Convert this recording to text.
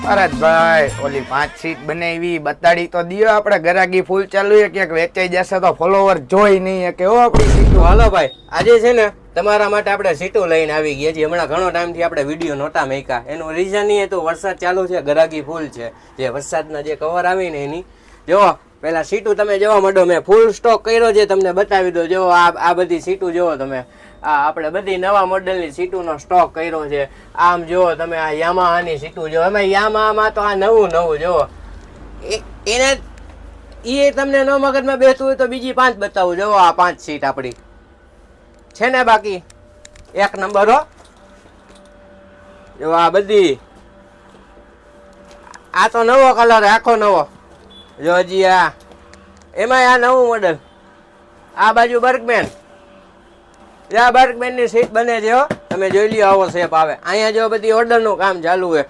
અરે ભાઈ ઓલી 5 સીટ બનાવી બતાડી તો દિયો. આપણે ગરાગી ફૂલ ચાલુ છે, ક્યાંક વેચાઈ જશે તો ફોલોવર જોઈ નહીં કે આપણી સીટો. હાલો ભાઈ, આજે છે ને તમારા માટે આપણે સીટો લઈને આવી ગયા છીએ. હમણાં ઘણો ટાઈમથી આપણે વિડીયો નહોતા મેકા. એનું રીઝન એ હતું, વરસાદ ચાલુ છે, ગરાગી ફૂલ છે. જે વરસાદના જે કવર આવી ને એની જો પેલા સીટો તમે જોવા માંડો. મેં ફૂલ સ્ટોક કર્યો છે, તમને બતાવી દો. જો આ બધી સીટો જોવો તમે. આ આપણે બધી નવા મોડેલની સીટોનો સ્ટોક કર્યો છે. આમ જુઓ તમે, આ યામાહાની સીટો જો. એમાં યામાહામાં તો આ નવું જુઓ. એને એ તમને ન મગજમાં બેસતું હોય તો બીજી 5 બતાવું. જુઓ આ 5 સીટ આપણી છે ને, બાકી 1 નંબર હો. જો આ બધી, આ તો નવો કલર, આખો નવો. જો હજી આ એમાં આ નવું મોડેલ. આ બાજુ બર્ગમેન, આ બર્ગમેન ની સીટ બને છે હો. તમે જોઈ લ્યો, આવો શેપ આવે. અહીંયા જો બધી ઓર્ડર નું કામ ચાલુ છે.